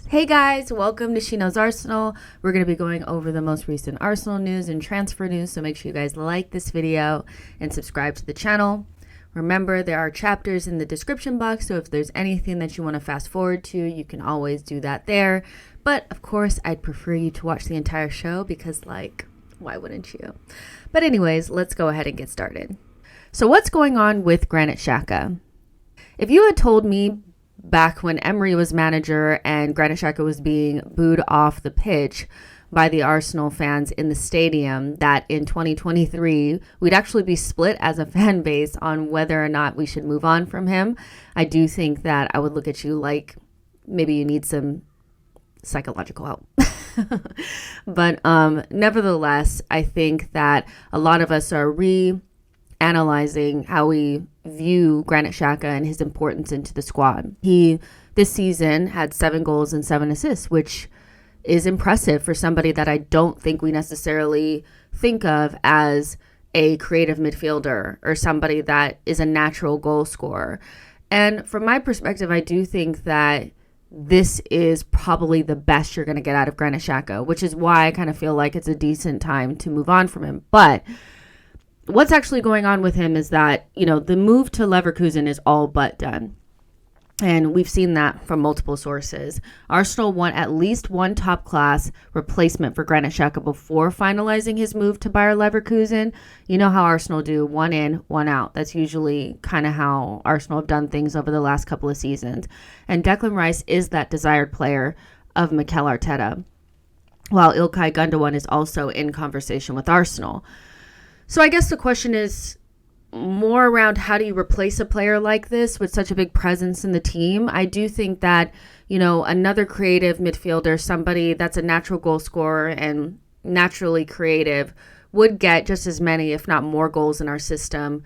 Hey guys, welcome to She Knows Arsenal. We're going to be going over the most recent Arsenal news and transfer news, so make sure you guys like this video and subscribe to the channel. Remember, there are chapters in the description box, so if there's anything that you want to fast forward to, you can always do that there. But of course, I'd prefer you to watch the entire show because, why wouldn't you? But anyways, let's go ahead and get started. So what's going on with Granashaka? If you had told me back when Emery was manager and Granashaka was being booed off the pitch by the Arsenal fans in the stadium that in 2023 we'd actually be split as a fan base on whether or not we should move on from him, I do think that I would look at you like maybe you need some psychological help. But nevertheless, I think that a lot of us are analyzing how we view Granashaka and his importance into the squad. He, this season, had 7 goals and 7 assists, which is impressive for somebody that I don't think we necessarily think of as a creative midfielder or somebody that is a natural goal scorer. And from my perspective, I do think that this is probably the best you're going to get out of Granashaka, which is why I kind of feel like it's a decent time to move on from him. But what's actually going on with him is that, the move to Leverkusen is all but done. And we've seen that from multiple sources. Arsenal want at least one top-class replacement for Granashaka before finalizing his move to Bayer Leverkusen. You know how Arsenal do, one in, one out. That's usually kind of how Arsenal have done things over the last couple of seasons. And Declan Rice is that desired player of Mikel Arteta, while İlkay Gundogan is also in conversation with Arsenal. So I guess the question is more around how do you replace a player like this with such a big presence in the team? I do think that, another creative midfielder, somebody that's a natural goal scorer and naturally creative, would get just as many, if not more, goals in our system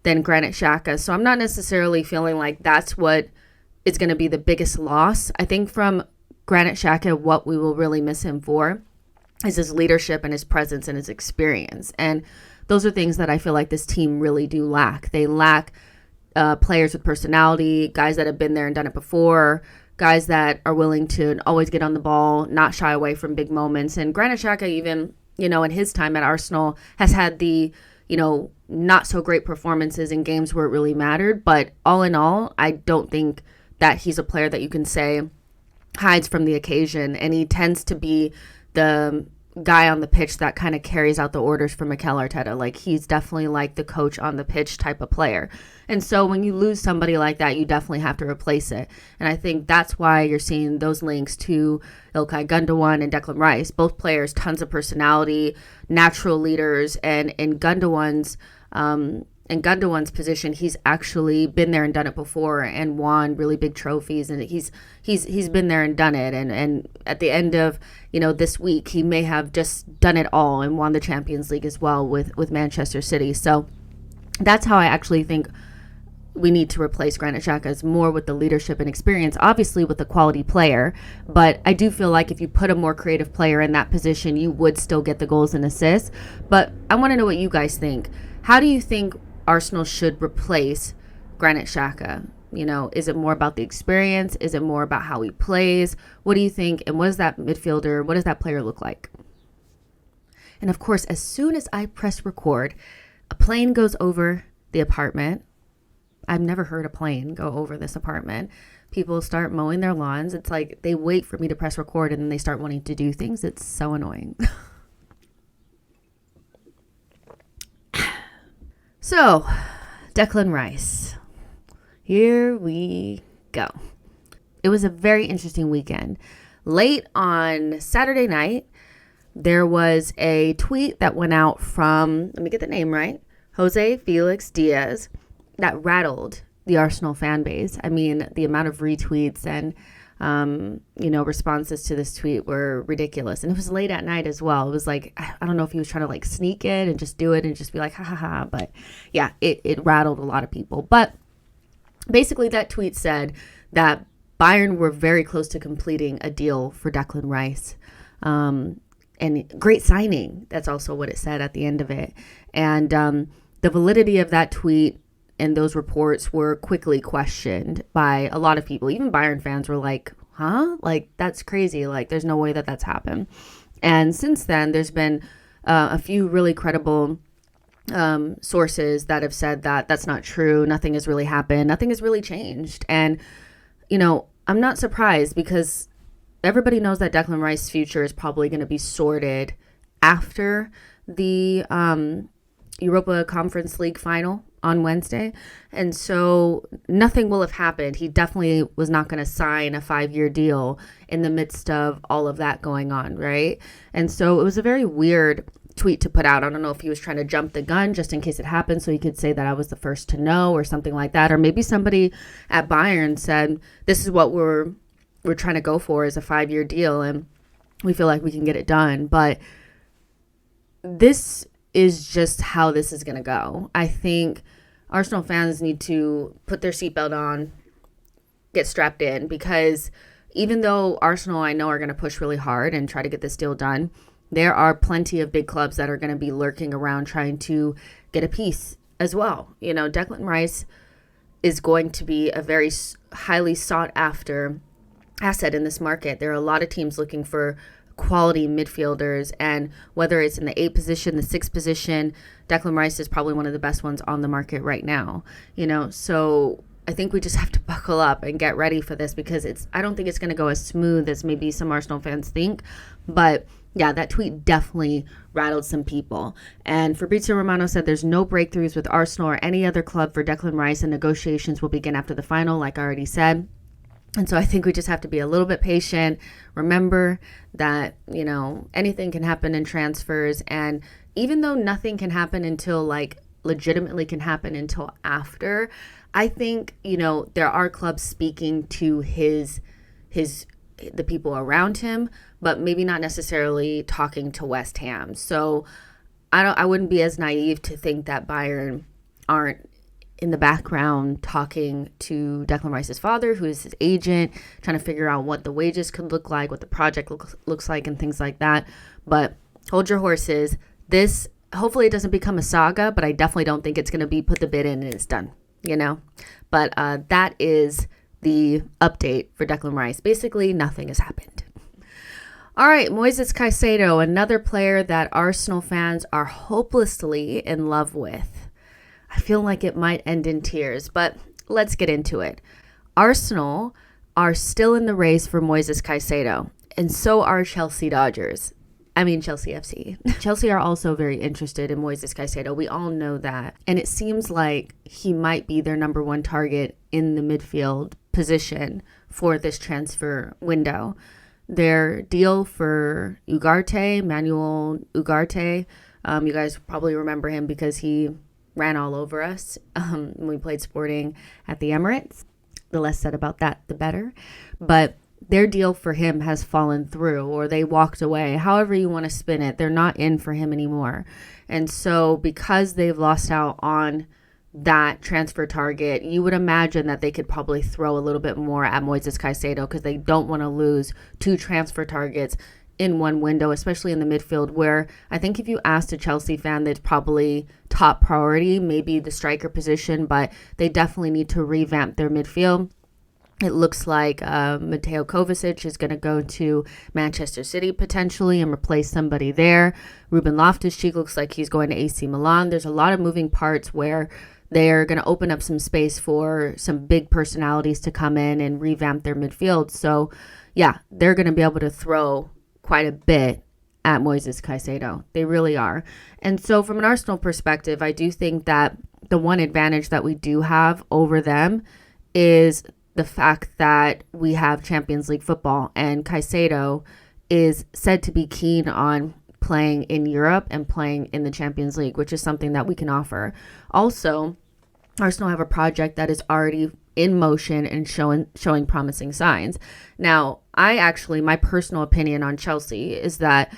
than Granashaka. So I'm not necessarily feeling like that's what is going to be the biggest loss. I think from Granashaka, what we will really miss him for is his leadership and his presence and his experience. And those are things that I feel like this team really do lack. They lack players with personality, guys that have been there and done it before, guys that are willing to always get on the ball, not shy away from big moments. And Granashaka, even, in his time at Arsenal, has had the, not so great performances in games where it really mattered. But all in all, I don't think that he's a player that you can say hides from the occasion. And he tends to be the guy on the pitch that kind of carries out the orders for Mikel Arteta. Like, he's definitely like the coach on the pitch type of player. And so when you lose somebody like that, you definitely have to replace it. And I think that's why you're seeing those links to İlkay Gundogan and Declan Rice. Both players, tons of personality, natural leaders, and in Gundogan's position, he's actually been there and done it before and won really big trophies, and he's been there and done it. And at the end of this week, he may have just done it all and won the Champions League as well with Manchester City. So that's how I actually think we need to replace Granashaka, is more with the leadership and experience, obviously with the quality player. But I do feel like if you put a more creative player in that position, you would still get the goals and assists. But I want to know what you guys think. How do you think Arsenal should replace Granashaka? Is it more about the experience? Is it more about how he plays? What do you think? And what does that midfielder, what does that player look like? And of course, as soon as I press record, a plane goes over the apartment. I've never heard a plane go over this apartment. People start mowing their lawns. It's like they wait for me to press record and then they start wanting to do things. It's so annoying. So, Declan Rice. Here we go. It was a very interesting weekend. Late on Saturday night, there was a tweet that went out from, let me get the name right, Jose Felix Diaz, that rattled the Arsenal fan base. I mean, the amount of retweets and responses to this tweet were ridiculous. And it was late at night as well. It was like, I don't know if he was trying to sneak it and just do it and just be like, ha ha ha. But yeah, it rattled a lot of people. But basically that tweet said that Bayern were very close to completing a deal for Declan Rice. And great signing. That's also what it said at the end of it. And the validity of that tweet and those reports were quickly questioned by a lot of people. Even Bayern fans were like, huh? Like, that's crazy. Like, there's no way that that's happened. And since then, there's been a few really credible sources that have said that that's not true. Nothing has really happened. Nothing has really changed. And, I'm not surprised because everybody knows that Declan Rice's future is probably going to be sorted after the Europa Conference League final on Wednesday. And so nothing will have happened. He definitely was not going to sign a 5-year deal in the midst of all of that going on, right? And so it was a very weird tweet to put out. I don't know if he was trying to jump the gun just in case it happened so he could say that I was the first to know or something like that. Or maybe somebody at Bayern said, this is what we're trying to go for, is a 5-year deal, and we feel like we can get it done. But this is just how this is going to go. I think Arsenal fans need to put their seatbelt on, get strapped in, because even though Arsenal, I know, are going to push really hard and try to get this deal done, there are plenty of big clubs that are going to be lurking around trying to get a piece as well. Declan Rice is going to be a very highly sought after asset in this market. There are a lot of teams looking for quality midfielders, and whether it's in the 8th position, the 6th position, Declan Rice is probably one of the best ones on the market right now. So I think we just have to buckle up and get ready for this, because I don't think it's going to go as smooth as maybe some Arsenal fans think. But yeah, that tweet definitely rattled some people. And Fabrizio Romano said there's no breakthroughs with Arsenal or any other club for Declan Rice, and negotiations will begin after the final, like I already said. And so I think we just have to be a little bit patient. Remember that, anything can happen in transfers. And even though nothing can happen until legitimately can happen until after, I think, there are clubs speaking to the people around him, but maybe not necessarily talking to West Ham. So I wouldn't be as naive to think that Bayern aren't in the background talking to Declan Rice's father, who is his agent, trying to figure out what the wages could look like, what the project looks like, and things like that. But hold your horses. This, hopefully it doesn't become a saga, but I definitely don't think it's going to be put the bid in and it's done, But that is the update for Declan Rice. Basically, nothing has happened. All right, Moises Caicedo, another player that Arsenal fans are hopelessly in love with. I feel like it might end in tears, but let's get into it. Arsenal are still in the race for Moises Caicedo, and so are Chelsea FC. Chelsea are also very interested in Moises Caicedo. We all know that. And it seems like he might be their number one target in the midfield position for this transfer window. Their deal for Manuel Ugarte, you guys probably remember him because he ran all over us when we played Sporting at the Emirates. The less said about that, the better. But their deal for him has fallen through, or they walked away. However you want to spin it, they're not in for him anymore. And so because they've lost out on that transfer target, you would imagine that they could probably throw a little bit more at Moises Caicedo, because they don't want to lose 2 transfer targets in one window, especially in the midfield, where I think if you asked a Chelsea fan, that's probably top priority, maybe the striker position, but they definitely need to revamp their midfield. It looks like Mateo Kovacic is going to go to Manchester City potentially and replace somebody there. Ruben Loftus-Cheek looks like he's going to AC Milan. There's a lot of moving parts where they're going to open up some space for some big personalities to come in and revamp their midfield. So, yeah, they're going to be able to throw quite a bit at Moises Caicedo. They really are. And so from an Arsenal perspective, I do think that the one advantage that we do have over them is the fact that we have Champions League football, and Caicedo is said to be keen on playing in Europe and playing in the Champions League, which is something that we can offer. Also, Arsenal have a project that is already in motion and showing promising signs. Now, my personal opinion on Chelsea is that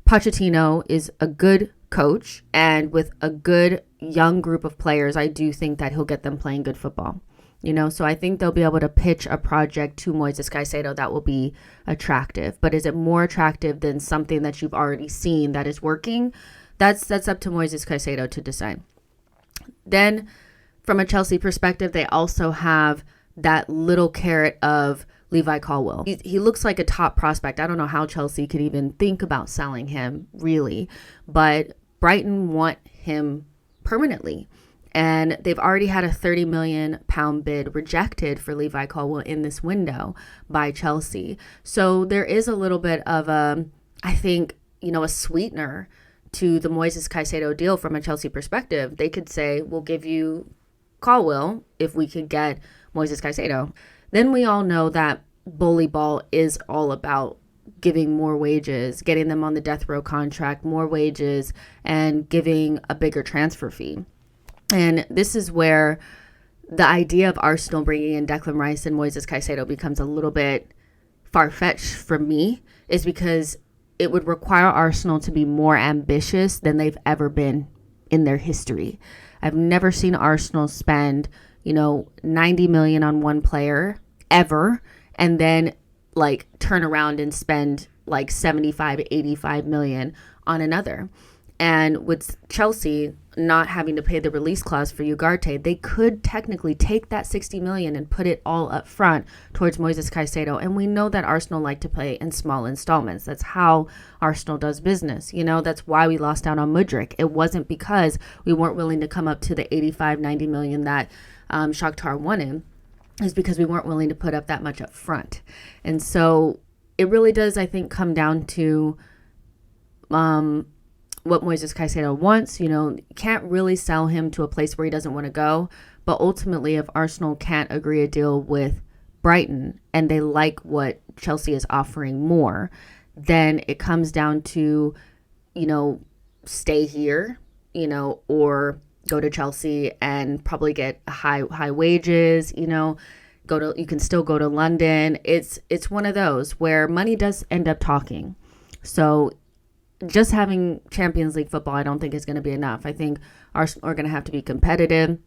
Pochettino is a good coach, and with a good young group of players, I do think that he'll get them playing good football. So I think they'll be able to pitch a project to Moises Caicedo that will be attractive. But is it more attractive than something that you've already seen that is working? That's up to Moises Caicedo to decide. Then, from a Chelsea perspective, they also have that little carrot of Levi Colwill. He looks like a top prospect. I don't know how Chelsea could even think about selling him, really, but Brighton want him permanently. And they've already had a £30 million bid rejected for Levi Colwill in this window by Chelsea. So there is a little bit of I think, a sweetener to the Moises Caicedo deal from a Chelsea perspective. They could say, we'll give you Colwill if we could get Moises Caicedo. Then we all know that bully ball is all about giving more wages, getting them on the death row contract, more wages, and giving a bigger transfer fee. And this is where the idea of Arsenal bringing in Declan Rice and Moises Caicedo becomes a little bit far-fetched for me, is because it would require Arsenal to be more ambitious than they've ever been in their history. I've never seen Arsenal spend, 90 million on one player ever, and then turn around and spend 75, 85 million on another. And with Chelsea not having to pay the release clause for Ugarte, they could technically take that 60 million and put it all up front towards Moises Caicedo. And we know that Arsenal like to pay in small installments. That's how Arsenal does business. That's why we lost out on Mudryk. It wasn't because we weren't willing to come up to the 85, 90 million that Shakhtar wanted. It's because we weren't willing to put up that much up front. And so it really does, I think, come down to what Moises Caicedo wants. You can't really sell him to a place where he doesn't want to go. But ultimately, if Arsenal can't agree a deal with Brighton and they like what Chelsea is offering more, then it comes down to, stay here, or go to Chelsea and probably get high wages, you can still go to London. It's one of those where money does end up talking. So just having Champions League football, I don't think is going to be enough. I think Arsenal are going to have to be competitive.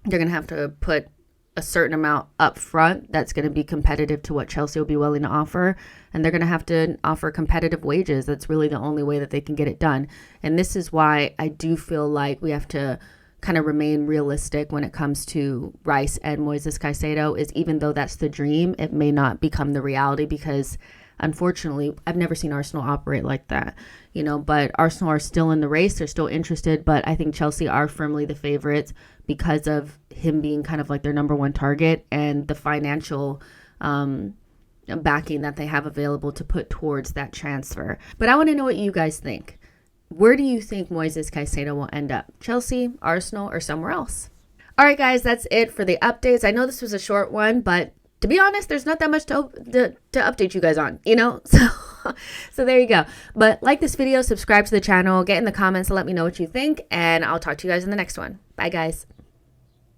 They're going to have to put a certain amount up front that's going to be competitive to what Chelsea will be willing to offer. And they're going to have to offer competitive wages. That's really the only way that they can get it done. And this is why I do feel like we have to kind of remain realistic when it comes to Rice and Moises Caicedo, is even though that's the dream, it may not become the reality, because unfortunately, I've never seen Arsenal operate like that, but Arsenal are still in the race. They're still interested, but I think Chelsea are firmly the favorites because of him being kind of like their number one target and the financial backing that they have available to put towards that transfer. But I want to know what you guys think. Where do you think Moises Caicedo will end up? Chelsea, Arsenal, or somewhere else? All right, guys, that's it for the updates. I know this was a short one, but to be honest, there's not that much to update you guys on, So there you go. But like this video, subscribe to the channel, get in the comments and let me know what you think, and I'll talk to you guys in the next one. Bye, guys.